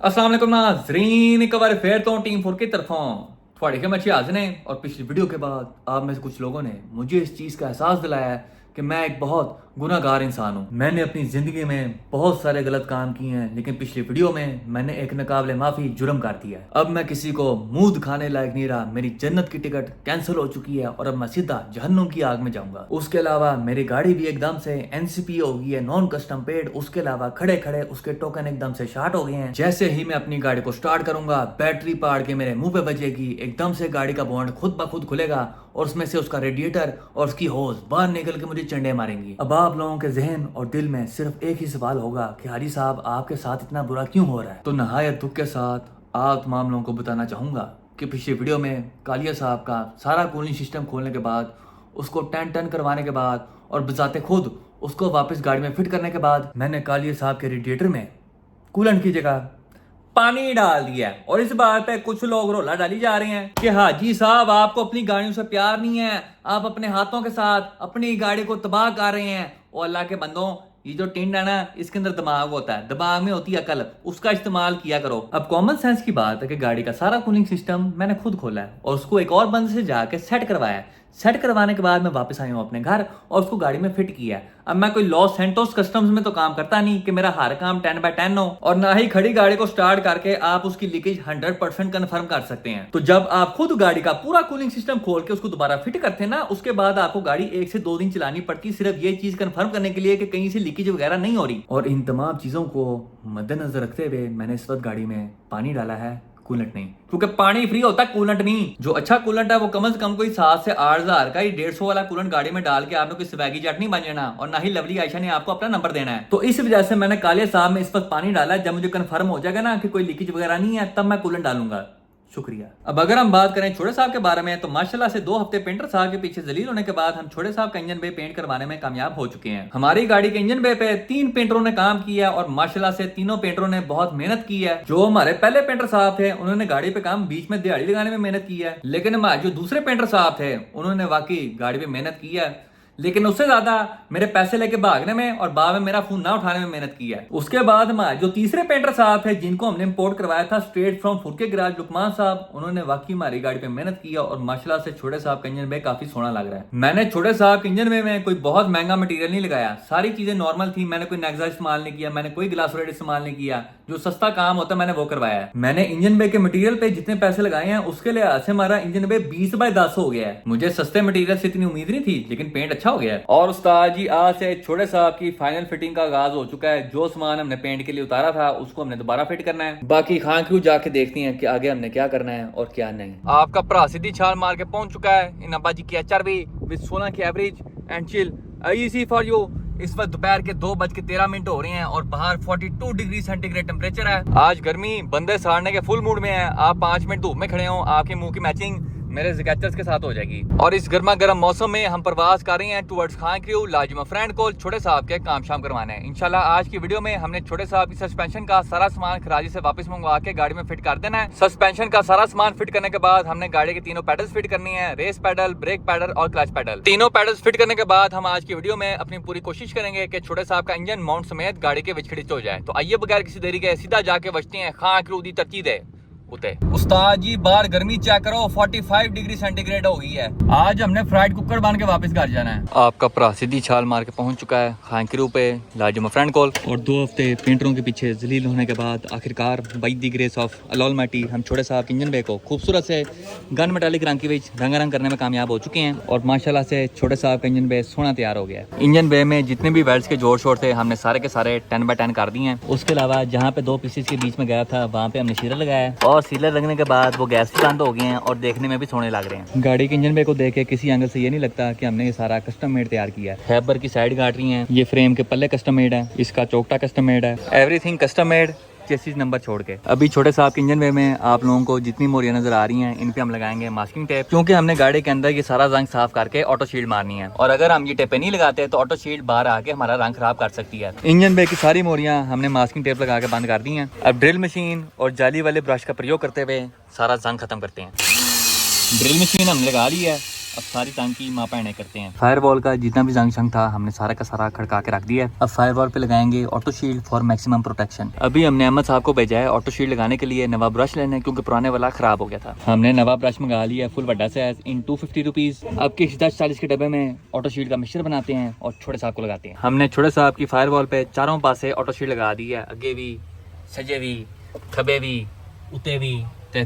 अस्सलाम वालेकुम नाज़रीन, एक बार फिर तो टीम 4 की तरफों थोड़ी के मच्छी हाजिर हैं। और पिछली वीडियो के बाद आप में से कुछ लोगों ने मुझे इस चीज़ का एहसास दिलाया है कि मैं एक बहुत गुनाहगार इंसान हूँ। मैंने अपनी ज़िंदगी में बहुत सारे गलत काम किए हैं, लेकिन पिछली वीडियो में मैंने एक नाकाबिले माफ़ी जुर्म कर दिया है। अब मैं किसी को मुंह दिखाने लायक नहीं रहा। मेरी जन्नत की टिकट कैंसिल हो चुकी है और अब मैं सीधा जहन्नुम की आग में जाऊंगा। उसके अलावा मेरी गाड़ी भी एकदम से एनसीपी हो गई है, नॉन कस्टम पेड। उसके अलावा खड़े खड़े उसके टोकन एकदम से शार्ट हो गए हैं। जैसे ही मैं अपनी गाड़ी को स्टार्ट करूंगा, बैटरी पाड़ के मेरे मुंह पे बजेगी, एकदम से गाड़ी का बॉन्ड खुद ब खुद खुलेगा और उसमें से उसका रेडिएटर और उसकी होज बाहर निकल के मुझे चंडे मारेंगी। अब आप लोगों के जहन और दिल में सिर्फ एक ही सवाल होगा कि हाजी साहब आपके साथ इतना बुरा क्यों हो रहा है। तो नहायत दुख के साथ आप तमाम लोगों को बताना चाहूंगा कि पिछली वीडियो में कालिया साहब का सारा कूलिंग सिस्टम खोलने के बाद, उसको टन टन करवाने के बाद और बजाते खुद उसको वापस गाड़ी में फिट करने के बाद, मैंने कालिया साहब के रेडिएटर में कूलेंट की जगह पानी डाल दिया है। और इस बात पे कुछ लोग रोला डाली जा रहे हैं कि हाजी साहब आपको अपनी गाड़ियों से प्यार नहीं है, आप अपने हाथों के साथ अपनी गाड़ी को तबाह कर रहे हैं। और अल्लाह के बंदों, ये जो टिंड है ना, इसके अंदर दिमाग होता है, दिमाग में होती है अकल, उसका इस्तेमाल किया करो। अब कॉमन सेंस की बात है कि गाड़ी का सारा कूलिंग सिस्टम मैंने खुद खोला है और उसको एक और बंदे से जाके सेट करवाया है। सेट करवाने के बाद मैं वापस आया हूँ अपने घर और उसको गाड़ी में फिट किया है। अब मैं कोई लॉस सेंटोस कस्टम्स में तो काम करता नहीं कि मेरा हर काम 10/10 हो, और ना ही खड़ी गाड़ी को स्टार्ट करके आप उसकी लीकेज 100% कंफर्म कर सकते हैं। तो जब आप खुद गाड़ी का पूरा कूलिंग सिस्टम खोल के उसको दोबारा फिट करते हैं ना, उसके बाद आपको गाड़ी 1 से 2 दिन चलानी पड़ती, सिर्फ ये चीज कंफर्म करने के लिए कि कहीं से लीकेज वगैरह नहीं हो रही। और इन तमाम चीजों को मद्देनजर रखते हुए मैंने इस वक्त गाड़ी में पानी डाला है, कूलेंट नहीं, क्योंकि पानी फ्री होता है, कूलेंट नहीं। जो अच्छा कूलेंट है वो कम से कम कोई 7 से 8 हजार का ही 150 वाला कूलेंट गाड़ी में डाल के आपने कोई स्वैगी जट नहीं बन जाना, और ना ही लवली आयशा ने आपको अपना नंबर देना है। तो इस वजह से मैंने कालिया साहब में इस वक्त पानी डाला है। जब मुझे कंफर्म हो जाएगा ना कि कोई लीकेज वगैरह नहीं है, तब मैं कूलेंट डालूंगा। शुक्रिया। अब अगर हम बात करें छोटे साहब के बारे में, तो माशाल्लाह से 2 हफ्ते पेंटर साहब के पीछे जलील होने के बाद हम छोटे साहब का इंजन बे पेंट करवाने में कामयाब हो चुके हैं। हमारी गाड़ी के इंजन बे पे 3 पेंटरों ने काम किया और माशाल्लाह से तीनों पेंटरों ने बहुत मेहनत की है। जो हमारे पहले पेंटर साहब थे उन्होंने गाड़ी पे काम बीच में दिहाड़ी लगाने में मेहनत की है, लेकिन हमारे जो दूसरे पेंटर साहब थे उन्होंने वाकई गाड़ी पे मेहनत की है, लेकिन उससे ज्यादा मेरे पैसे लेके भागने में और बाद में मेरा फोन ना उठाने में मेहनत की है। उसके बाद हमारे जो तीसरे पेंटर साहब थे जिनको हमने इंपोर्ट करवाया था स्ट्रेट फ्रॉम फुरके गैराज, लुकमान साहब, उन्होंने वाकई हमारी गाड़ी पे मेहनत की है और माशाल्लाह से छोटे साहब का इंजन में काफी सोना लग रहा है। मैंने छोटे साहब के इंजन में कोई बहुत महंगा मटेरियल नहीं लगाया, सारी चीजें नॉर्मल थी। मैंने कोई नेक्सा इस्तेमाल नहीं किया, मैंने कोई ग्लास रेड इस्तेमाल नहीं किया, जो सस्ता काम होता है मैंने वो करवाया है। मैंने इंजन बे के मटेरियल पे जितने पैसे लगाए हैं उसके लिहाज से हमारा इंजन बे 20/10 हो गया है। मुझे सस्ते मटेरियल से इतनी उम्मीद नहीं थी, लेकिन पेंट अच्छा हो गया है। और उस्ताद जी, आज से छोटे साहब की फाइनल फिटिंग का आगाज हो चुका है। जो सामान हमने पेंट के लिए उतारा था उसको हमने दोबारा फिट करना है। बाकी खान क्रू जाके देखती हैं कि आगे हमने क्या करना है और क्या नहीं। आपका भरा सीधी छाल मार के पहुंच चुका है इन अब्बा जी की HRV विद 16 की average and chill easy for you. इस वक्त दोपहर के 2:13 हो रहे हैं और बाहर 42 डिग्री सेंटीग्रेड टेम्परेचर है। आज गर्मी बंदे साड़ने के फुल मूड में है। आप 5 मिनट धूप में खड़े हो, आपके मुंह की मैचिंग मेरे स्केचर्स के साथ हो जाएगी। और इस गर्मा गर्म मौसम में हम प्रवास कर रहे हैं टुवर्ड्स खान क्रू लाजिमा फ्रेंड को छोटे साहब के काम शाम करवाना है इंशाल्लाह। आज की वीडियो में हमने छोटे साहब की सस्पेंशन का सारा सामान खराजी से वापस मंगवा के गाड़ी में फिट कर देना है। सस्पेंशन का सारा सामान फिट करने के बाद हमने गाड़ी के तीनों पैडल्स फिट करनी है, रेस पैडल, ब्रेक पैडल और क्लच पैडल। तीनों पैडल्स फिट करने के बाद हम आज की वीडियो में अपनी पूरी कोशिश करेंगे कि छोटे साहब का इंजन माउंट समेत गाड़ी के विचखड़ित हो जाए। तो आइए बगैर किसी देरी के सीधा जाके बचते हैं खान क्रू दी तरतीब है उते। उस्ताद जी, बाहर गर्मी चेक करो, 45 डिग्री सेंटीग्रेड हो गई है। आज हमने फ्राइड कुकर बन के वापस घर जाना है। आपका भरा सीधी छाल मार के पहुंच चुका है खान क्रू पे लाजिमा फ्रेंड कॉल। और 2 हफ्ते पेंटरों के पीछे जलील होने के बाद आखिरकार बाय द ग्रेस ऑफ अलॉलमाइटी हम छोटे साहब के इंजन बे को खूबसूरत से गन मेटालिक रंग की विच रंगारंग करने में कामयाब हो चुके हैं। और माशाल्लाह से छोटे साहब का इंजन बे सोना तैयार हो गया है। इंजन बे में जितने भी वेल्ड्स के जोड़ शोर थे हमने सारे के सारे 10/10 कर दिए हैं। उसके अलावा जहाँ पे 2 पीसेस के बीच में गया था वहाँ पे हमने सीलर लगाया है, और सीलर लगने के बाद वो गैस भी बंद हो गए हैं और देखने में भी सोने लग रहे हैं। गाड़ी के इंजन बे को देख के किसी एंगल से ये नहीं लगता कि हमने ये सारा कस्टम मेड तैयार किया है। फैबर की साइड गाट रही हैं, ये फ्रेम के पल्ले कस्टम मेड है, इसका चौकटा कस्टम मेड है, everything custom made chassis number छोड़ के। अभी छोटे साहब के इंजन वे में आप लोगों को जितनी मोरियां नजर आ रही हैं इन पे हम लगाएंगे मास्किंग टेप, क्योंकि हमने गाड़ी के अंदर ये सारा रंग साफ करके ऑटो शील्ड मारनी है। और अगर हम ये टेपें नहीं लगाते तो ऑटो शील्ड बाहर आके हमारा रंग खराब कर सकती है। इंजन बे की सारी मोरियां हमने मास्किंग टेप लगा के बंद कर दी हैं। अब ड्रिल मशीन और जाली वाले ब्रश का प्रयोग करते हुए सारा जंग खत्म करते हैं। ड्रिल मशीन हमने लगा ली है, अब सारी जंग की मापा करते हैं। फायरवॉल का जितना भी जंग था हमने सारा का सारा खड़का के रख दिया है। अब फायरवॉल पे लगाएंगे auto shield for maximum protection. अभी हमने अहमद साहब को भेजा है ऑटो शील्ड लगाने के लिए नवा ब्रश लेने, क्योंकि पुराने वाला खराब हो गया था। हमने नवा ब्रश मंगा लिया फुल बड़ा साइज इन 250 रुपीज। अब की 10-40 के डब्बे में ऑटो शील्ड का मिक्सचर बनाते हैं और छोटे साहब को लगाते हैं। हमने छोटे साहब की फायरवॉल पे चारों पासे ऑटो शील्ड लगा दी है, अगे भी, सजे भी, खबे भी, उते भी,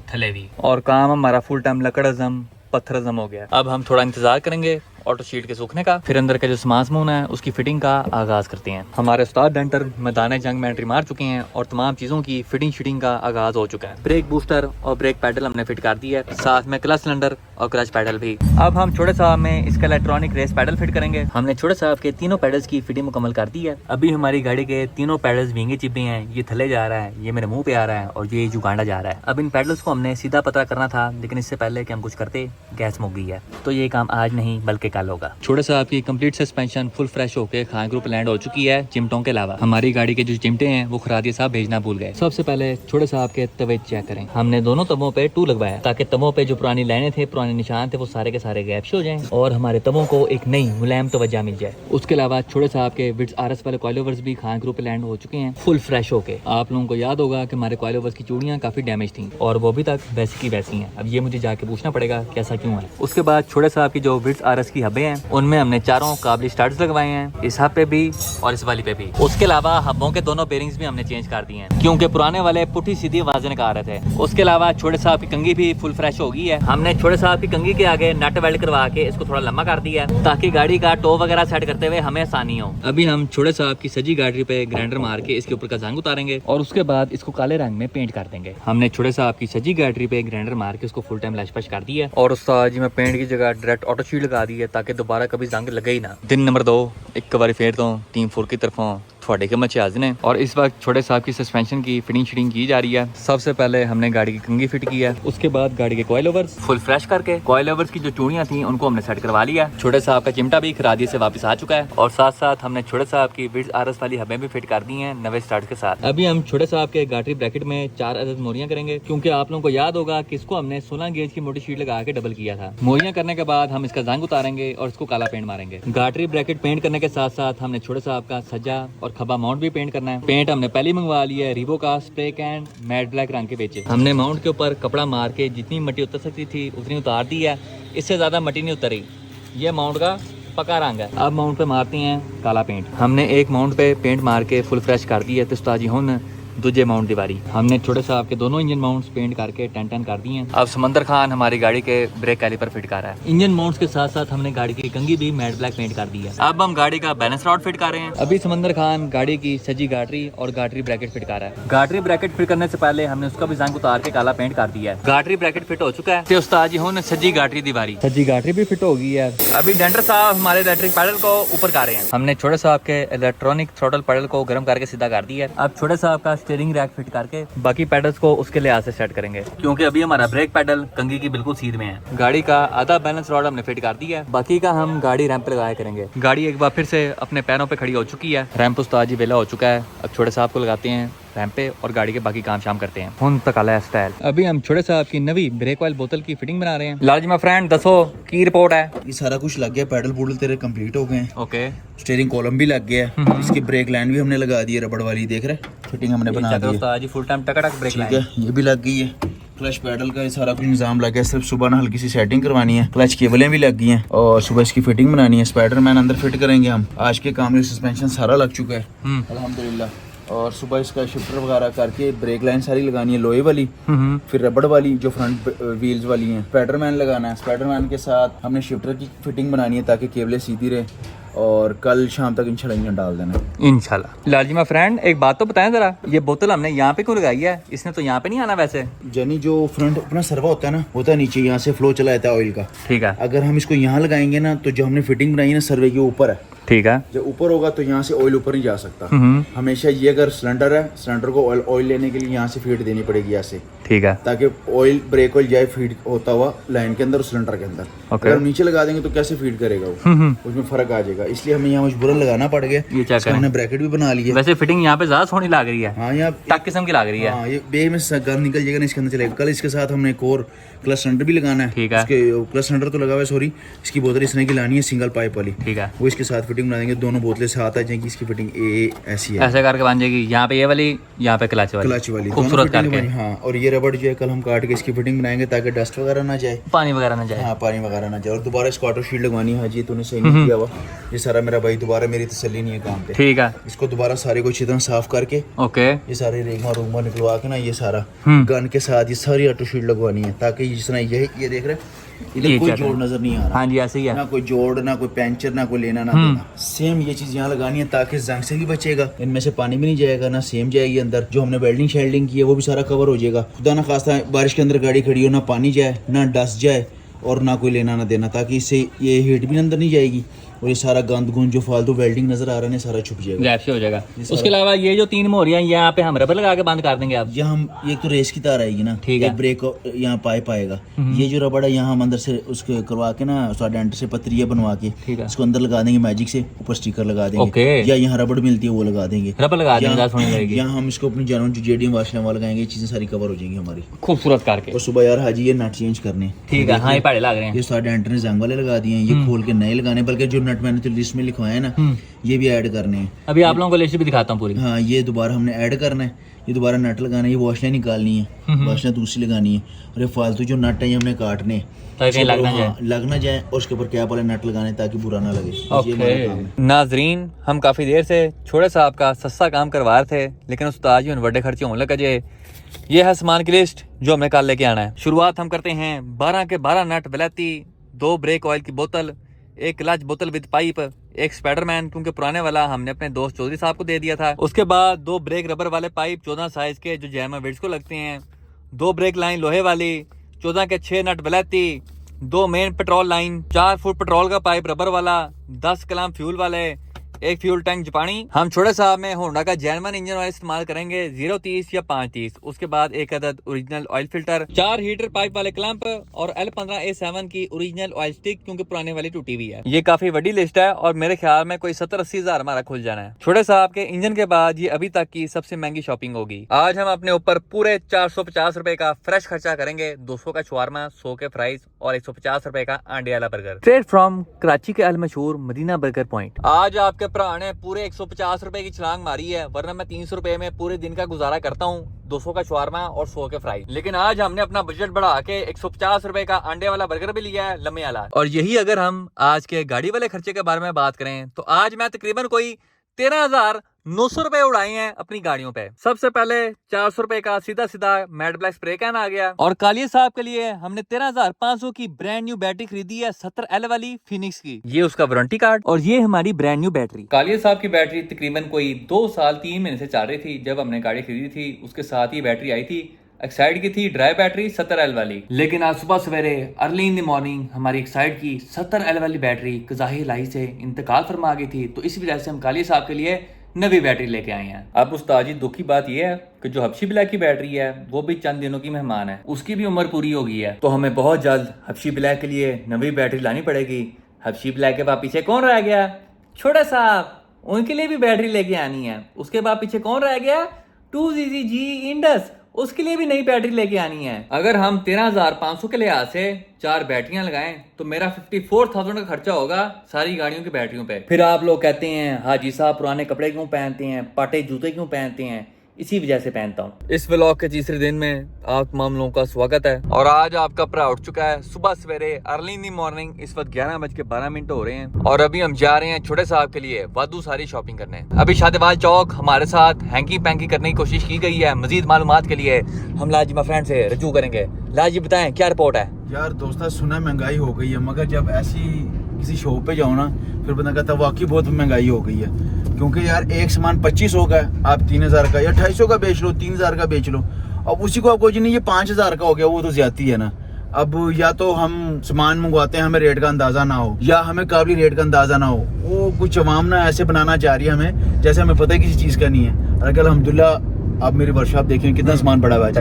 थले भी। और काम हमारा फुल टाइम लकड़ज़म पत्थरज़म हो गया। अब हम थोड़ा इंतजार करेंगे ऑटो शीट के सूखने का, फिर अंदर का जो सामान है उसकी फिटिंग का आगाज करते हैं। हमारे उस्ताद डेंटर मैदान जंग में एंट्री मार चुके हैं और तमाम चीज़ों की फिटिंग का आगाज हो चुका है। ब्रेक बूस्टर और ब्रेक पैडल हमने फिट कर दिया है, साथ में क्लच सिलेंडर और क्लच पैडल भी। अब हम छोटे साहब में इसका इलेक्ट्रॉनिक रेस पैडल फिट करेंगे। हमने छोटे साहब के तीनों पैडल्स की फिटिंग मुकम्मल कर दी है। अभी हमारी गाड़ी के तीनों पैडल्स भींगे चिपे हैं, ये थले जा रहा है, ये मेरे मुंह पे आ रहा है और ये जुगांडा जा रहा है। अब इन पैडल्स को हमने सीधा पतला करना था, लेकिन इससे पहले कि हम कुछ करते गैस मुक गई है, तो ये काम आज नहीं बल्कि कल होगा। छोटे साहब की कंप्लीट सस्पेंशन फुल फ्रेश होकर खान ग्रुप लैंड हो चुकी है चिमटों के अलावा। हमारी गाड़ी के जो चिमटे हैं वो खरादिया साहब भेजना भूल गए। सबसे पहले छोटे साहब के तवे चेक करें। हमने दोनों तवों पे टू लगवाया ताकि तवों पे जो पुरानी लाइनें थे, पुराने निशान थे, वो सारे के सारे गैप हो जाएं और हमारे तवों को एक नई मुलायम तवज्जो मिल जाए। उसके अलावा छोटे साहब के विट्स आरएस वाले कॉइल भी खान ग्रुप लैंड हो चुके हैं फुल फ्रेश होके। आप लोगों को याद होगा कि हमारे कॉइल की चूड़ियां काफी डैमेज थी और वो अभी तक वैसी की वैसी हैं। अब ये मुझे जाके पूछना पड़ेगा कि ऐसा क्यों है। उसके बाद छोटे साहब की जो विट्स आरएस की हबे हैं उनमें हमने चारों काबली स्टार्ट्स लगवाए हैं, इस हब पे भी और इस वाली पे भी। उसके अलावा हबों के दोनों बेरिंग्स भी हमने चेंज कर दिए हैं, क्योंकि पुराने वाले पुठी सीधी आवाजें निकाल रहे थे। उसके अलावा छोटे साहब की कंघी भी फुल फ्रेश हो गई है। हमने छोटे साहब की कंघी के आगे नट वेल्ड करवा के इसको थोड़ा लंबा कर दिया है ताकि गाड़ी का टो वगैरह सेट करते हुए हमें आसानी हो। अभी हम छोटे साहब की सजी गाड़ी पे ग्राइंडर मार के इसके ऊपर का जंग उतारेंगे और उसके बाद इसको काले रंग में पेंट कर देंगे। हमने छोटे साहब की सजी गाड़ी पे ग्राइंडर मार के उसको फुल टाइम लश कर दिया और उस्ताद जी में पेंट की जगह डायरेक्ट ऑटो शीट लगा दी है ताकि दोबारा कभी जंग लगे ही ना। दिन नंबर 2 एक बार फिर तो टीम 4 की तरफों थोड़े के मचे हाजिर हैं और इस वक्त छोटे साहब की सस्पेंशन की फिटिंग की जा रही है। सबसे पहले हमने गाड़ी की कंघी फिट की है, उसके बाद गाड़ी के कॉइल ओवर्स फुल फ्रेश करके कॉइल ओवर्स की जो चूड़ियां थी उनको हमने सेट करवा लिया। छोटे साहब का चिमटा भी खरादी से वापस आ चुका है और साथ साथ हमने छोटे साहब की विड्स आरएस वाली हबें भी फिट कर दी हैं नवे स्टार्ट के साथ। अभी हम छोटे साहब के गाटरी ब्रैकेट में 4 अदद मोरियां करेंगे, क्योंकि आप लोगों को याद होगा कि इसको हमने 16 गेज की मोटी शीट लगा के डबल किया था। मोरियां करने के बाद हम इसका जंग उतारेंगे और इसको काला पेंट मारेंगे। गाटरी ब्रैकेट पेंट करने के साथ साथ हमने छोटे साहब का सज्जा और खबा माउंट भी पेंट करना है। पेंट हमने पहले मंगवा लिया है रीबो का स्प्रे कैन मैट ब्लैक रंग के बेचे। हमने माउंट के ऊपर कपड़ा मार के जितनी मिट्टी उतर सकती थी उतनी उतार दी है, इससे ज्यादा मिट्टी नहीं उतरी। ये माउंट का पक्का रंग है। अब माउंट पे मारते हैं काला पेंट। हमने एक माउंट पे पेंट मार के फुल फ्रेश कर दी है तो उस्ताद जी हुन दूजे माउंट दीवारी। हमने छोटे साहब के दोनों इंजन माउंट्स पेंट करके 10-10 कर दिए हैं। अब समंदर खान हमारी गाड़ी के ब्रेक कैलिपर फिट कर रहा है। इंजन माउंट्स के साथ साथ हमने गाड़ी की कंघी भी मैट ब्लैक पेंट कर दी है। अब हम गाड़ी का बैलेंस रॉड फिट कर रहे हैं। अभी समंदर खान गाड़ी की सजी गाटरी और गाटरी ब्रैकेट फिट कर रहा है। गाटरी ब्रैकेट फिट करने से पहले हमने उसका भी जंग उतार के काला पेंट कर दिया है। गाटरी ब्रैकेट फिट हो चुका है तो उस्ताद जी हुन सजी गाटरी दीवारी सजी गाटरी भी फिट हो गई है। अभी डेंटर साहब हमारे इलेक्ट्रिक पैडल को ऊपर कर रहे हैं। हमने छोटे साहब के इलेक्ट्रॉनिक थ्रोटल पैडल को गर्म करके सीधा कर दिया है। अब छोटे साहब का स्टीयरिंग रैक फिट के बाकी पैडल्स को उसके लिहाज से सेट करेंगे, क्योंकि अभी हमारा ब्रेक पैडल कंघी की बिल्कुल सीध में है। गाड़ी का आधा बैलेंस रॉड हमने फिट कर दिया है, बाकी का हम गाड़ी रैंप पे लगाया करेंगे। गाड़ी एक बार फिर से अपने पैरों पे खड़ी हो चुकी है। रैंप उस्ताद जी वेला हो चुका है। अब छोटे साहब को लगाते हैं रैंप पे और गाड़ी के बाकी काम शाम करते हैं। हुन तक आला स्टाइल। अभी हम छोटे साहब की नवी ब्रेक ऑयल बोतल की फिटिंग बना रहे हैं। लाल माय फ्रेंड दसो की रिपोर्ट है। ये सारा कुछ लग गया, पैडल पूडल तेरे कंप्लीट हो गए हैं। ओके, स्टीयरिंग कॉलम भी लग गया है, इसकी ब्रेक लाइन भी हमने लगा दी है रबड़ वाली, देख रहे फिटिंग हमने बना दी है। उस्ताद जी फुल टाइम टकटक ब्रेक लाइन, ठीक है, ये भी लग गई है। क्लच पैडल का ये सारा कुछ निजाम लग गया, सिर्फ सुबह ना हल्की सी सेटिंग करवानी है। क्लच केबलें भी लग गई हैं और सुबह इसकी फिटिंग बनानी है। स्पाइडरमैन अंदर फिट करेंगे हम। आज के काम में सस्पेंशन सारा लग चुका है अल्हम्दुलिल्लाह। और सुबह इसका शिफ्टर वगैरह करके ब्रेक लाइन सारी लगानी है लोहे वाली, फिर रबड़ वाली जो फ्रंट व्हील्स वाली हैं। स्पाइडरमैन लगाना है। स्पाइडरमैन के साथ हमने शिफ्टर की फिटिंग बनानी है ताकि केबलें सीधी रहे और कल शाम तक इंशाल्लाह इंजन डाल देना इंशाल्लाह। लालजी माय फ्रेंड एक बात तो बताएं जरा, ये बोतल हमने यहाँ पे क्यों लगाई है? इसने तो यहाँ पे नहीं आना वैसे। यानी जो फ्रंट अपना सर्वा होता है ना, होता है नीचे, यहाँ से फ्लो चला जाता है ऑयल का। ठीक है, अगर हम इसको यहाँ लगाएंगे ना तो जो हमने फिटिंग बनाई है ना सर्वे के ऊपर है, ठीक है। जब ऊपर होगा तो यहाँ से ऑयल ऊपर नहीं जा सकता। हमेशा ये अगर सिलेंडर है, सिलेंडर को ऑयल लेने के लिए यहाँ से फीड देनी पड़ेगी ऐसे, ठीक है, ताकि ऑयल ब्रेक ऑयल जाए फीड होता हुआ लाइन के अंदर और सिलेंडर के अंदर। ओके। अगर नीचे लगा देंगे तो कैसे फीड करेगा वो, उसमें फर्क आ जाएगा। इसलिए हमें यहाँ मजबूरन लगाना पड़ गया। ये चेक करें, हमने ब्रैकेट भी बना लिया। वैसे फिटिंग यहाँ पे ज्यादा सोहनी लग रही है। हाँ, यहाँ टक किस्म की लग रही है। हाँ, ये बे में गन निकल जाएगा ना, इसके अंदर चलेगा। कल इसके साथ हमने एक और क्लच सिलेंडर भी लगाना है। ठीक है। इसके क्लच सिलेंडर तो लगा हुआ है, सॉरी, इसकी बोतल इसने की लानी है सिंगल पाइप वाली। ठीक है, वो इसके साथ फिटिंग बना देंगे, दोनों बोतलें साथ आ जाएंगी। इसकी फिटिंग ऐसी है, ऐसे करके बन जाएगी। यहाँ पे ये वाली, यहाँ पे क्लच वाली खूबसूरत करके। हाँ, और ये रबड़ जो है कल हम काट के इसकी फिटिंग बनाएंगे ताकि डस्ट वगैरह ना जाए, पानी वगैरह ना जाए। हाँ, पानी वगैरह ना जाए। और दोबारा इसको ऑटो शील्ड लगवानी है। हाजी तूने सही नहीं किया हुआ, ये सारा मेरा भाई, दोबारा मेरी तसल्ली नहीं है काम पे। ठीक है, इसको दोबारा सारे को अच्छी तरह साफ करके, ओके, ये सारे रेगमा रूगमा निकलवा के ना, ये सारा गन के साथ ये सारी ऑटो शील्ड लगवानी है, ताकि जिस तरह ये देख रहे हैं, इधर कोई जोड़ नजर नहीं आ रहा। हाँ जी, ऐसे ही है। ना कोई जोड़, ना कोई पैंचर, ना कोई लेना ना देना। सेम ये चीज यहाँ लगानी है ताकि जंग से भी बचेगा, इनमें से पानी भी नहीं जाएगा, ना सेम जाएगी अंदर। जो हमने वेल्डिंग शेल्डिंग की है वो भी सारा कवर हो जाएगा। खुदा ना खास्ता बारिश के अंदर गाड़ी खड़ी हो, ना पानी जाए, ना डस्ट जाए, और ना कोई लेना ना देना, ताकि इससे ये हीट भी अंदर नहीं जाएगी और ये सारा गंद गुंद जो फालतू वेल्डिंग नजर आ रहा है सारा छुप जाएगा, गैप से हो जाएगा। उसके अलावा ये जो 3 मोहरियां यहाँ पे हम रबर लगा के बंद कर देंगे। आप ये हम एक तो रेस की तार आएगी ना, ठीक है, एक ब्रेक यहाँ पाइप आएगा। ये जो रबड़ है यहाँ हम अंदर से उसको करवा के ना, डेंटर से पत्रियां बनवा के इसको अंदर लगा देंगे मैजिक से, ऊपर स्टिकर लगा देंगे, या यहाँ रबड़ मिलती है वो लगा देंगे, रबर लगा देंगे। यहाँ हम इसको अपनी जानवर जो जेडीएम वाशनामा लगाएंगे, ये चीजें सारी कवर हो जाएंगी हमारी खूबसूरत करके। और सुबह यार हाजी ये नट चेंज करने, ठीक है, हाँ, ये पड़े लग रहे हैं। ये सारे डेंटर ने जंग वाले लगा दिए हैं, ये खोल के नए लगाने, बल्कि जो नट मैंने तो लिस्ट में लिखवाए हैं ना, ये भी ऐड करने हैं। अभी आप लोगों को लिस्ट भी दिखाता हूँ पूरी। हाँ, ये दोबारा हमने ऐड करना है, ये दोबारा नट लगाना है, ये वॉशनें निकालनी है, वॉशनें दूसरी लगानी है, और ये फालतू जो नट है ये हमने काटने ताकि लग ना जाए, और उसके ऊपर कैप वाले नट लगाने ताकि बुरा ना लगे। ओके नाजरीन, हम काफ़ी देर से छोटे साहब का सस्ता काम करवा रहे थे, लेकिन उस्ताद जी बड़े खर्चे होने लगे। ये है सामान की लिस्ट जो हमने कल लेके आना है। शुरुआत हम करते हैं 12 के 12 नट वैलेती, 2 ब्रेक ऑयल की बोतल, 1 क्लच बोतल विद पाइप, 1 स्पाइडरमैन क्योंकि पुराने वाला हमने अपने दोस्त चौधरी साहब को दे दिया था। उसके बाद 2 ब्रेक रबर वाले पाइप 14 साइज के जो जैमा विड्स को लगते हैं, 2 ब्रेक लाइन लोहे वाली, 14 के 6 नट वैलेती, 2 main petrol line, 4 foot petrol का पाइप रबर वाला, 10 कलम फ्यूल वाले, 1 फ्यूल टैंक जापानी। हम छोटे साहब में होंडा का जैनवन इंजन ऑयल इस्तेमाल करेंगे 030 या 530। उसके बाद 1 अदद original oil filter, 4 heater pipe वाले क्लैंप और L15A7 की ओरिजिनल ऑयल स्टिक क्योंकि पुराने वाली टूटी हुई है। ये काफी बड़ी लिस्ट है और मेरे ख्याल में कोई 70-80 हजार हमारा खुल जाना है। छोटे साहब के इंजन के बाद ये अभी तक की सबसे महंगी शॉपिंग होगी। आज हम अपने ऊपर पूरे 450 रुपए का फ्रेश खर्चा करेंगे। 200 का शवारमा, 100 के फ्राइज और 150 रुपए का अंडे वाला बर्गर स्ट्रेट फ्रॉम कराची के अल मशहूर मदीना बर्गर पॉइंट। आज आपके भरा ने पूरे 150 रुपए की छलांग मारी है, वरना मैं 300 रुपए में पूरे दिन का गुजारा करता हूँ। 200 का शवारमा और 100 के फ्राइज, लेकिन आज हमने अपना बजट बढ़ा के 150 रुपए का अंडे वाला बर्गर भी लिया है लम्हे वाला। और यही अगर हम आज के गाड़ी वाले खर्चे के बारे में बात करें तो आज मैं तकरीबन कोई 13,900 रुपए उड़ाए हैं अपनी गाड़ियों पे। सबसे पहले 400 रुपए का सीधा सीधा मैट ब्लैक स्प्रे कैन आ गया। और कालिया साहब के लिए हमने 13,500 की ब्रांड न्यू बैटरी खरीदी है 70L वाली फिनिक्स की। ये उसका वारंटी कार्ड और ये हमारी ब्रांड न्यू बैटरी। कालिया साहब की बैटरी तकरीबन कोई 2 साल 3 महीने से चल रही थी जब हमने गाड़ी खरीदी थी। उसके साथ ही बैटरी आई थी, एक्साइड की थी ड्राई बैटरी 70L वाली। लेकिन आज सुबह सवेरे अर्ली इन द मॉर्निंग हमारी एक्साइड की 70L वाली बैटरी कज़ाही लाई से इंतकाल फरमा गई थी, तो इस वजह से हम कालिया साहब के लिए नवी बैटरी लेके आए हैं। अब उस्ताद जी दुख की बात यह है कि जो हबशी ब्लैक की बैटरी है वो भी चंद दिनों की मेहमान है, उसकी भी उम्र पूरी हो गई है, तो हमें बहुत जल्द हबशी ब्लैक के लिए नवी बैटरी लानी पड़ेगी। हबशी ब्लैक के बाद पीछे कौन रह गया? छोटा साहब, उनके लिए भी बैटरी लेके आनी है। उसके बाद पीछे कौन रह गया? 2ZZG इंडस, उसके लिए भी नई बैटरी लेके आनी है। अगर हम 13,500 के लिहाज से 4 बैटरियां लगाएं तो मेरा 54,000 का खर्चा होगा सारी गाड़ियों की बैटरियों पे। फिर आप लोग कहते हैं हाजी साहब पुराने कपड़े क्यों पहनते हैं, पाटे जूते क्यों पहनते हैं? इसी वजह से पहनता हूँ। इस व्लॉग के तीसरे दिन में आप तमाम लोगों का स्वागत है। और आज आपका भरा उठ चुका है सुबह सवेरे अर्ली इन दी मॉर्निंग। इस वक्त 11:12 हो रहे हैं और अभी हम जा रहे हैं छोटे साहब के लिए वादू सारी शॉपिंग करने। अभी शादेवाल चौक हमारे साथ हैंकी पैंकी करने की कोशिश की गई है। मजीद मालूमात के लिए हम लाजिमा फ्रेंड से रजू करेंगे। लाजी बताएं क्या रिपोर्ट है? यार दोस्ता, सुना महंगाई हो गई है, मगर जब ऐसी किसी शॉप पे जाओ ना फिर पता कहता वाकई बहुत महंगाई हो गई है। क्योंकि यार एक सामान 2500 का है, आप 3,000 का या 250 का बेच लो, 3,000 का बेच लो। अब उसी को आप कहो जी नहीं ये 5,000 का हो गया, वो तो ज्यादा है ना। अब या तो हम सामान मंगवाते हैं, हमें रेट का अंदाजा ना हो, या हमें काबिल रेट का अंदाजा ना हो। वो कुछ अवाम ना ऐसे बनाना चाह रही है हमें जैसे हमें पता है किसी चीज का नहीं है। और अल्हम्दुलिल्लाह आप मेरी वर्कशॉप देखें कितना सामान पड़ा हुआ है।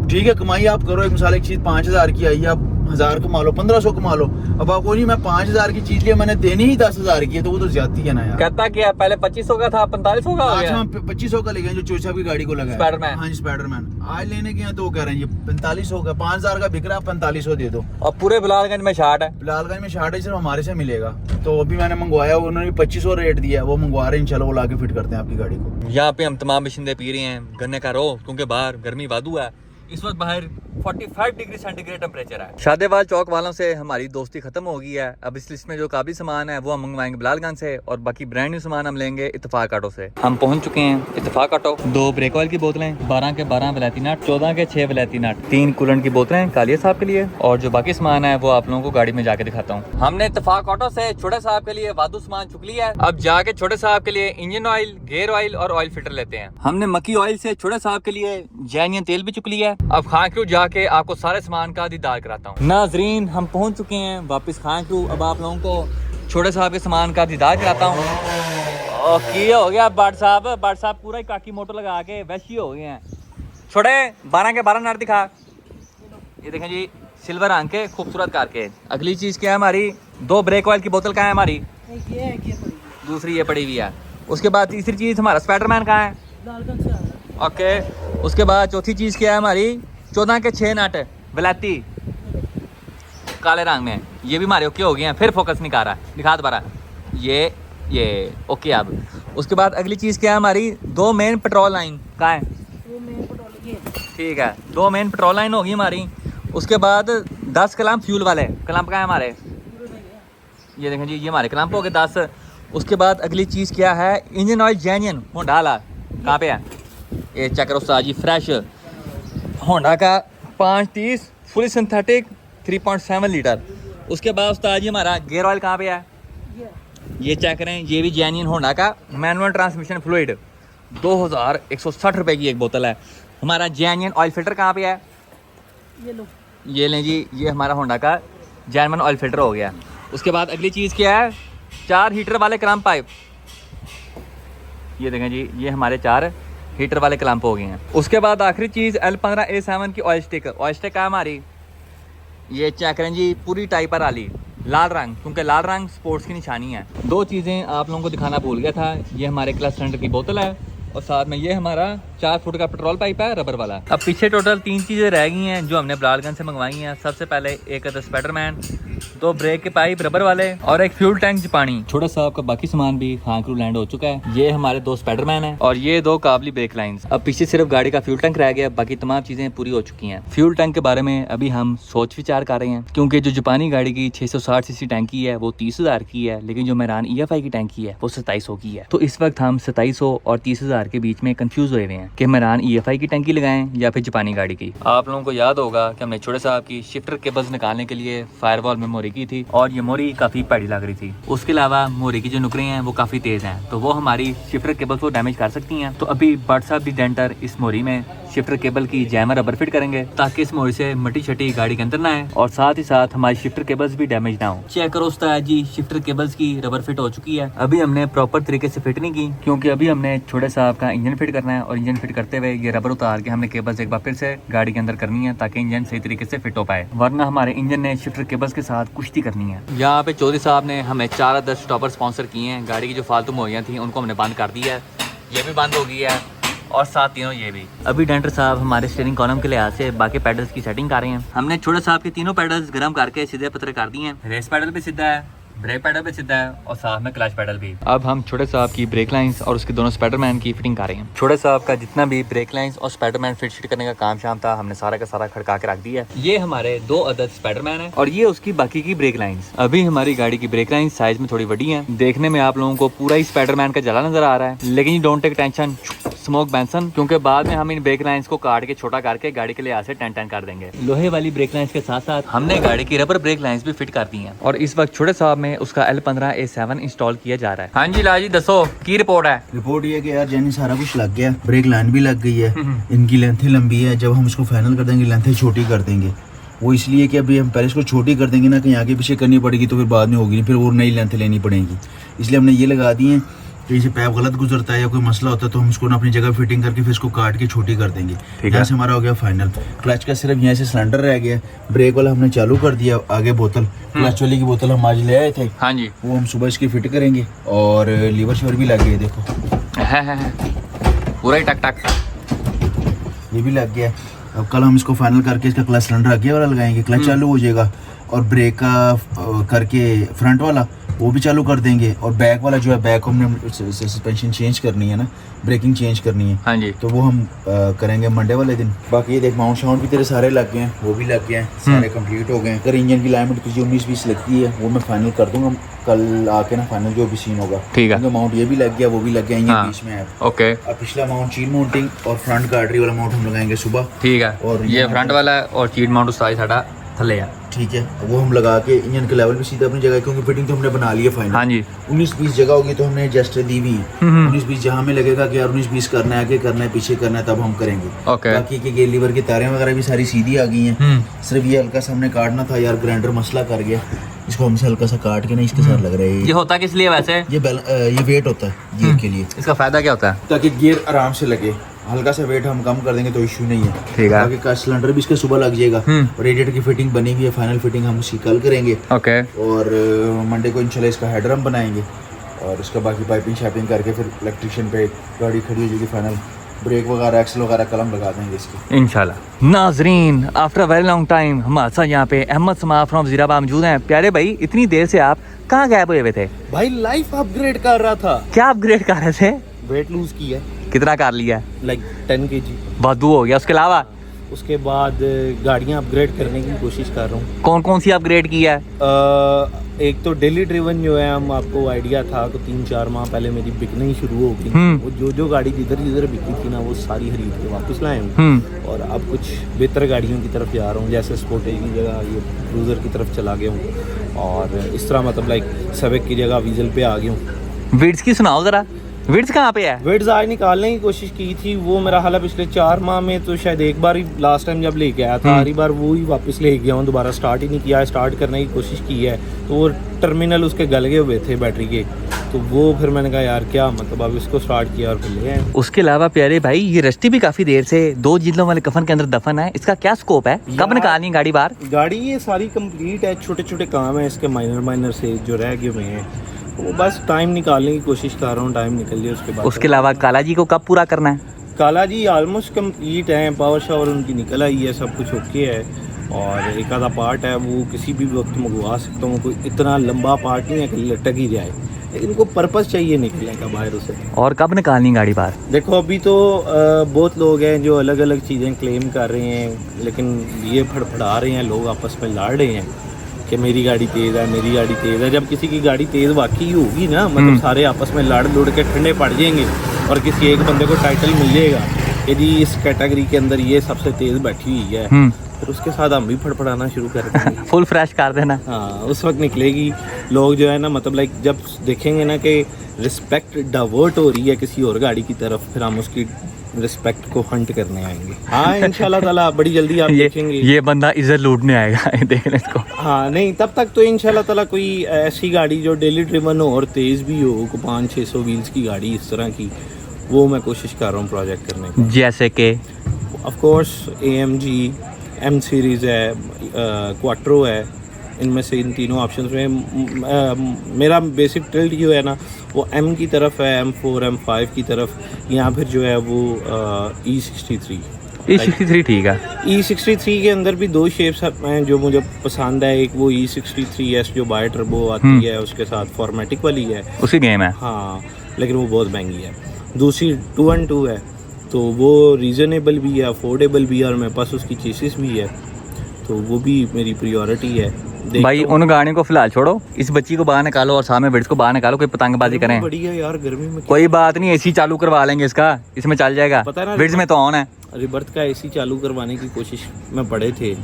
ठीक है, कमाई आप करो। एक मिसाल एक चीज 5,000 की आई है, आप 1000 कमा लो, 1500 कमा लो। अब आपको नहीं मैं 5,000 की चीज लिया, मैंने देनी ही 10,000 की है, तो वो तो ज्यादा है ना यार। कहता क्या पहले 2500 का था, 4500 का हो गया। हम 2500 का ले गए जो चोचा की गाड़ी को लगा स्पाइडरमैन। हाँ जी स्पाइडरमैन आज लेने गए हैं तो वो कह रहे हैं ये 4500 का, 5000 का बिक रहा है, 4500 दे दो। और पूरे बिलालगंज में शार्ट है। बिलालगंज में शार्ट है, सिर्फ हमारे से मिलेगा। तो अभी मैंने मंगवाया, उन्होंने 2500 रेट दिया है, वो मंगवा रहे हैं, इंशाल्लाह वो लाके फिट करते हैं आपकी गाड़ी को। यहाँ पे हम तमाम मशीनें पी रहे हैं गन्ने का रो, क्योंकि बाहर गर्मी वादू है। इस वक्त बाहर 45 डिग्री सेंटीग्रेड टेम्परेचर है। शादेवाल चौक वालों से हमारी दोस्ती खत्म हो गई है। अब इस लिस्ट में जो काबिल सामान है वो हम मंगवाएंगे बिलालगंज से, और बाकी ब्रांड न्यू सामान हम लेंगे इत्तेफाक ऑटो से। हम पहुंच चुके हैं इत्तेफाक ऑटो। 2 ब्रेक ऑयल की बोतलें, 12 के 12 वलैती नट, 14 के 6 वलैती नट, 3 कूलेंट की बोतलें कालिया साहब के लिए, और जो बाकी सामान है वो आप लोगों को गाड़ी में जाके दिखाता हूँ। हमने इत्तेफाक ऑटो से छोटे साहब के लिए वादू सामान चुक लिया है। अब जाके छोटे साहब के लिए इंजन ऑयल, गेयर ऑयल और ऑयल फिल्टर लेते हैं। हमने मक्की ऑयल से छोटे साहब के लिए जैनियन तेल भी चुक लिया है। अब खानक्रू जाके आपको सारे सामान का दीदार कराता हूँ। नाजरीन हम पहुंच चुके हैं वापस खानक्रू। अब आप लोगों को छोटे साहब के सामान का दीदार कराता हूँ। ओके हो गया बाट साहब पूरा ही काकी मोटर लगा के वैसी हो गए हैं। छोटे 12 के 12 नट दिखा। ये देखें जी सिल्वर रंग के खूबसूरत कार के। अगली चीज क्या है हमारी, 2 ब्रेक ऑयल की बोतल कहाँ है हमारी, दूसरी ये पड़ी हुई है। उसके बाद तीसरी चीज हमारा स्पाइडरमैन कहाँ है, ओके। उसके बाद चौथी चीज क्या है हमारी, 14 के 6 नट वलैती काले रंग में, ये भी हमारे ओके हो गए हैं। फिर फोकस नहीं कर रहा, दिखा दोबारा, ये ओके। अब उसके बाद अगली चीज़ क्या है हमारी, 2 मेन पेट्रोल लाइन कहाँ है, ठीक है 2 मेन पेट्रोल लाइन होगी हमारी। उसके बाद 10 क्लैंप फ्यूल वाले क्लैंप कहाँ है हमारे, ये देखें जी ये हमारे क्लैंप हो गए 10। उसके बाद अगली चीज़ क्या है, इंजन ऑयल जेन्युइन होंडा वाला कहाँ पे है, ये चेक करो उस्ताद जी, फ्रेश होंडा का 530 फुली सिंथेटिक 3.7 लीटर। उसके बाद उस्ताद जी हमारा गेयर ऑयल कहाँ पे है, ये चेक करें, ये भी जेन्युइन होंडा का मैनुअल ट्रांसमिशन फ्लूइड 2160 रुपये की एक बोतल है। हमारा जेन्युइन ऑयल फिल्टर कहाँ पे है, ये लो, ये लें जी, ये हमारा होंडा का जेन्युइन ऑयल फिल्टर हो गया। उसके बाद अगली चीज़ क्या है, 4 हीटर वाले क्लैंप पाइप, ये देखें जी ये हमारे 4 हीटर वाले क्लैंप हो गए हैं। उसके बाद आखिरी चीज़ L15A7 की ऑयल स्टिक है हमारी, ये चेक करें जी पूरी टाइपर वाली लाल रंग, क्योंकि लाल रंग स्पोर्ट्स की निशानी है। 2 चीज़ें आप लोगों को दिखाना भूल गया था, ये हमारे क्लच सिलेंडर की बोतल है, और साथ में ये हमारा 4 फुट का पेट्रोल पाइप है रबर वाला। अब पीछे टोटल 3 चीज़ें रह गई हैं जो हमने बिलालगंज से मंगवाई हैं। सबसे पहले एक स्पाइडरमैन, 2 ब्रेक के पाइप रबर वाले, और एक फ्यूल टैंक जापानी। छोटा साहब का बाकी सामान भी खानक्रू लैंड हो चुका है। ये हमारे 2 स्पाइडरमैन है और ये 2 काबली ब्रेक लाइंस। अब पीछे सिर्फ गाड़ी का फ्यूल टैंक रह गया, बाकी तमाम चीजें पूरी हो चुकी हैं। फ्यूल टैंक के बारे में अभी हम सोच विचार कर रहे हैं, क्योंकि जो जापानी गाड़ी की 660 सीसी टैंकी है वो 30,000 की है, लेकिन जो मेरान EFI की टैंकी है वो 2700 की है। तो इस वक्त हम 2700 और 30,000 के बीच में कंफ्यूज हुए हैं कि मेरान EFI की टैंकी लगाएं या फिर जापानी गाड़ी की। आप लोगों को याद होगा कि हमने छोटे साहब की शिफ्टर केबल्स निकालने के लिए फायरवॉल में मोरी की थी, और ये मोरी काफी पैड़ी लग रही थी। उसके अलावा मोरी की जो नुकरें हैं वो काफी तेज हैं, तो वो हमारी शिफ्टर केबल्स को डैमेज कर सकती हैं। तो अभी बट साहब भी डेंटर इस मोरी में शिफ्टर केबल की जैमर रबर फिट करेंगे, ताकि इस मोरी से मट्टी छटी गाड़ी के अंदर ना आए, और साथ ही साथ हमारी शिफ्टर केबल्स भी डैमेज ना हो। चेक करो उस्ताद जी, शिफ्टर केबल्स की रबर फिट हो चुकी है। अभी हमने प्रॉपर तरीके से फिट नहीं की, क्योंकि अभी हमने छोटे साहब का इंजन फिट करना है, और इंजन फिट करते हुए ये रबर उतार के हमने केबल्स एक बार फिर से गाड़ी के अंदर करनी है, ताकि इंजन सही तरीके से फिट हो पाए, वरना हमारे इंजन ने शिफ्टर केबल्स के साथ कुश्ती करनी है। यहाँ पे चौधरी साहब ने हमें 4 10 स्टॉपर स्पॉन्सर किए हैं। गाड़ी की जो फालतू मोरियाँ थी उनको हमने बंद कर दिया है, ये भी बंद हो गई है, और साथ तीनों ये भी। अभी डेंटर साहब हमारे स्टीयरिंग कॉलम के लिहाज से बाकी पैडल्स की सेटिंग कर रहे हैं। हमने छोटे साहब के तीनों पैडल्स गर्म करके सीधे पतरे कर दिए हैं। रेस पैडल भी सीधा है, ब्रेक पैडल भी सीधा है, और साथ में क्लच पैडल भी। अब हम छोटे साहब की ब्रेक लाइंस और उसके दोनों स्पाइडरमैन की फिटिंग कर रहे हैं। छोटे साहब का जितना भी ब्रेक लाइंस और स्पाइडरमैन फिट करने का काम शाम था, हमने सारा का सारा खड़का के रख दिया है। ये हमारे 2 अदद स्पाइडरमैन है, और ये उसकी बाकी की ब्रेक लाइंस। अभी हमारी गाड़ी की ब्रेक लाइंस साइज में थोड़ी बड़ी है, देखने में आप लोगों को पूरा ही स्पाइडरमैन का जला नजर आ रहा है, लेकिन don't take tension smoke Benson, क्योंकि बाद में हम इन ब्रेक लाइंस को काट के छोटा करके गाड़ी के लिहाज से 10 कर देंगे। लोहे वाली ब्रेक लाइंस के साथ साथ हमने गाड़ी की रबर ब्रेक लाइंस भी फिट कर दी हैं, और इस वक्त छोटे साहब में उसका L15A7 इंस्टॉल किया जा रहा है। हाँ जी लाजी दसो की रिपोर्ट है। रिपोर्ट ये कि यार जैनी सारा कुछ लग गया, ब्रेक लाइन भी लग गई है, इनकी लेंथ लंबी है, जब हम इसको फाइनल कर देंगे लेंथ छोटी कर देंगे, वो इसलिए कि अभी हम पहले इसको छोटी कर देंगे ना, कहीं आगे पीछे करनी पड़ेगी तो फिर बाद में होगी नहीं, फिर वो नई लेंथ लेनी पड़ेगी। इसलिए हमने ये लगा दी है कि जैसे पैप गलत गुजरता है या कोई मसला होता है तो हम उसको ना अपनी जगह फिटिंग करके फिर इसको काट के छोटी कर देंगे। यहाँ से हमारा हो गया फाइनल। क्लच का सिर्फ यहाँ से सिलेंडर रह गया, ब्रेक वाला हमने चालू कर दिया, आगे बोतल क्लच वाली की बोतल हम आज ले आए थे। हाँ जी, वो हम सुबह इसकी फिट करेंगे और लीवर शिवर भी लग गए, देखो है पूरा ही टक टक ये भी लग गया। अब कल हम इसको फाइनल करके इसका क्लच सिलेंडर आगे वाला लगाएंगे, क्लच चालू हो जाएगा और ब्रेक का करके फ्रंट वाला वो भी चालू कर देंगे। और बैक वाला जो है, बैक हमने सस्पेंशन चेंज करनी है ना, ब्रेकिंग चेंज करनी है। हाँ जी, तो वो हम करेंगे मंडे वाले दिन। बाकी ये देख माउंट शाउंट भी तेरे सारे लग गए हैं, वो भी लग गए हैं, सारे कंप्लीट हो गए हैं। अगर इंजन की अलाइनमेंट की जो 19-20 लगती है वो मैं फाइनल कर दूंगा कल आके ना, फाइनल जो भी सीन होगा। ठीक है, माउंट ये भी लग गया, वो भी लग गया, इंजन बीच में है। ओके, अब पिछला माउंट चीन माउंटिंग और फ्रंट गार्डरी वाला माउंट हम लगाएंगे सुबह। ठीक है, और ये फ्रंट वाला है और चीट माउंट साइज साडा थले है। ठीक है, वो हम लगा के इंजन के लेवल भी सीधा अपनी जगह, क्योंकि फिटिंग तो हमने बना ली है फाइनल। हाँ जी, 19-20 जगह होगी तो हमने एडजस्टर दी हुई है। 19-20 जहाँ में लगेगा कि यार 19-20 करना है, आगे करना है, पीछे करना है, तब हम करेंगे। ओके, बाकी के गेयर लीवर की तारें वगैरह भी सारी सीधी आ गई हैं। सिर्फ ये हल्का सा हमने काटना था यार, ग्राइंडर मसला कर गया, इसको हमसे हल्का सा काट के ना इसके साथ लग रहा है। ये होता किस लिए वैसे? ये वेट होता है गियर के लिए। इसका फायदा क्या होता है? ताकि गियर आराम से लगे, हल्का सा वेट हम कम कर देंगे तो इश्यू नहीं है। ठीक है, बाकी का सिलेंडर भी इसका सुबह लग जाएगा। और रेडिएटर की फिटिंग बनी हुई है, फाइनल फिटिंग हम उसकी कल करेंगे। ओके, और मंडे को इंशाल्लाह इसका हेडर हम बनाएंगे और इसका बाकी पाइपिंग शाइपिंग करके फिर इलेक्ट्रिशियन पे गाड़ी खड़ी हो जाएगी। फाइनल ब्रेक वगैरह एक्सल वगैरह कलम लगा देंगे इसकी इंशाल्लाह। नाजरीन, after a very long time हमारे साथ यहाँ पे अहमद समा फ्रॉम जीराबाद मौजूद हैं। प्यारे भाई, इतनी देर से आप कहाँ गायब हुए थे? भाई लाइफ अपग्रेड कर रहा था। क्या अपग्रेड कर रहे थे? वेट लूज किया, कितना कर लिया? Like 10 kg। बहुत हो गया। उसके अलावा उसके बाद गाड़ियां अपग्रेड करने की कोशिश कर रहा हूँ। कौन कौन सी अपग्रेड की है? एक तो डेली ड्रिवन जो है, हम आपको आइडिया था कि 3-4 माह पहले मेरी बिकने ही शुरू हो गई। वो जो गाड़ी जिधर बिकी थी ना, वो सारी खरीद के वापस लाए हूँ। और अब कुछ बेहतर गाड़ियों की तरफ जा रहा हूँ, जैसे स्पोर्टेज की जगह ये क्रूजर की तरफ चला गया हूँ। और इस तरह मतलब लाइक सवेक की जगह वीजल पे आ गया हूँ। विड्स की सुनाओ जरा, विड्स कहाँ पे है? विड्स आज निकालने की कोशिश की थी, वो मेरा हाल पिछले 4 माह में तो शायद एक बार ही लास्ट टाइम जब लेके आया था, हर बार वो ही वापस ले गया हूँ, दोबारा स्टार्ट ही नहीं किया है। स्टार्ट करने की कोशिश की है तो वो टर्मिनल उसके गल गए हुए थे बैटरी के, तो वो फिर मैंने कहा यार क्या मतलब, अब इसको स्टार्ट किया और फिर ले आए। उसके अलावा प्यारे भाई, ये रस्टी भी काफी देर से 2 जिलों वाले कफन के अंदर दफन है, इसका क्या स्कोप है? कब निकालनी गाड़ी बाहर? गाड़ी ये सारी कंप्लीट है, छोटे छोटे काम है इसके माइनर से जो रह गए हुए हैं, वो बस टाइम निकालने की कोशिश कर रहा हूँ, टाइम निकल जाए उसके बाद। उसके अलावा काला जी को कब पूरा करना है? काला जी ऑलमोस्ट कंप्लीट है, पावर शावर उनकी निकल आई है, सब कुछ ओके है। और एक आधा पार्ट है वो किसी भी वक्त मंगवा सकता हूँ, कोई इतना लंबा पार्ट नहीं है कि लटक ही जाए, लेकिन इनको पर्पस चाहिए निकलने का बाहर उसे। और कब निकालनी गाड़ी बाहर? देखो अभी तो बहुत लोग हैं जो अलग अलग चीज़ें क्लेम कर रहे हैं, लेकिन ये फड़फड़ा रहे हैं लोग, आपस में लड़ रहे हैं कि मेरी गाड़ी तेज़ है, मेरी गाड़ी तेज़ है। जब किसी की गाड़ी तेज़ वाकई होगी ना, मतलब सारे आपस में लड़ लुड़ के ठंडे पड़ जाएंगे और किसी एक बंदे को टाइटल मिल जाएगा कि जी इस कैटेगरी के अंदर ये सबसे तेज़ बैठी हुई है, फिर उसके साथ हम भी फड़फड़ाना शुरू कर देंगे। फुल फ्रेश कर देना। हाँ, उस वक्त निकलेगी। लोग जो है ना, मतलब लाइक जब देखेंगे ना कि रिस्पेक्ट डाइवर्ट हो रही है किसी और गाड़ी की तरफ, फिर हम उसकी रिस्पेक्ट को हंट करने आएंगे। हाँ इंशाल्लाह ताला बड़ी जल्दी आप देखेंगे ये बंदा इज्जत लूटने आएगा, देख ले इसको। हाँ नहीं, तब तक तो इंशाल्लाह ताला कोई ऐसी गाड़ी जो डेली ड्रिवन हो और तेज़ भी हो, 500-600 व्हील्स की गाड़ी इस तरह की, वो मैं कोशिश कर रहा हूँ प्रोजेक्ट करने की। जैसे कि of course AMG M series है, क्वाट्रो है, इनमें से इन तीनों ऑप्शंस में मेरा बेसिक टिल्ट जो है ना वो M की तरफ है, M4 M5 की तरफ, या फिर जो है वो E63। E63 ठीक है। E63 के अंदर भी 2 शेप्स हैं जो मुझे पसंद है, एक वो E63S जो बाय टर्बो आती है, उसके साथ फॉर्मेटिक वाली है, उसी गेम है। हाँ लेकिन वो बहुत महंगी है। दूसरी 212 है, तो वो रीज़नेबल भी है, अफोर्डेबल भी है, और मेरे पास उसकी चेसिस भी है, तो वो भी मेरी प्रायोरिटी है। भाई उन गाड़ियों को फिलहाल छोड़ो, इस बच्ची को बाहर निकालो और सामने विड्स को बाहर निकालो, कोई पतंगबाजी करें। बढ़िया यार, गर्मी में कोई बात नहीं, एसी चालू करवा लेंगे इसका, इसमें चल जाएगा। पता है ना, विड्स में तो ऑन है। रिबर्थ का एसी चालू करवाने की कोशिश में पड़े थे,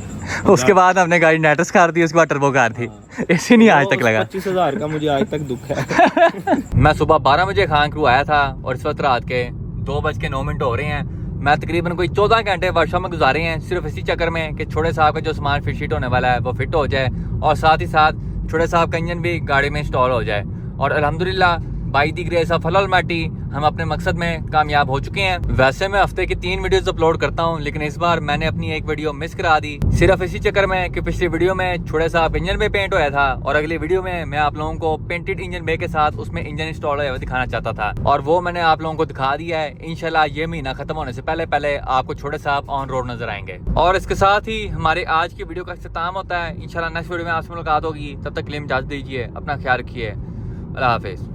उसके बाद हमने गाड़ी नेटस कार दी, उसके बाद टर्बो कार थी, एसी नहीं आज तक लगा। 25,000 का मुझे आज तक दुख है। मैं सुबह 12 बजे खान क्रू आया था और इस वक्त रात के 2:09 हो रहे हैं। मैं तकरीबन कोई 14 घंटे वर्कशॉप में गुजारे हैं सिर्फ इसी चक्कर में कि छोटे साहब का जो सामान फिट शीट होने वाला है वो फिट हो जाए और साथ ही साथ छोटे साहब का इंजन भी गाड़ी में इंस्टॉल हो जाए। और अल्हम्दुलिल्लाह by the grace of Almaty हम अपने मकसद में कामयाब हो चुके हैं। वैसे मैं हफ्ते की 3 वीडियोस अपलोड करता हूं, लेकिन इस बार मैंने अपनी एक वीडियो मिस करा दी सिर्फ इसी चक्कर में कि पिछली वीडियो में छोटे साहब इंजन में पेंट होया था और अगली वीडियो में मैं आप लोगों को पेंटेड इंजन बे के साथ उसमें इंजन इंस्टॉल होया हुआ दिखाना चाहता था और वो मैंने आप लोगों को दिखा दिया है। इंशाल्लाह ये महीना खत्म होने से पहले पहले आपको छोटे साहब ऑन रोड नजर आएंगे। और इसके साथ ही हमारे आज की वीडियो का इख्तिताम होता है। इंशाल्लाह नेक्स्ट वीडियो में आपसे मुलाकात होगी, तब तक के लिए इजाजत दीजिए, अपना ख्याल रखिए, अल्लाह हाफिज।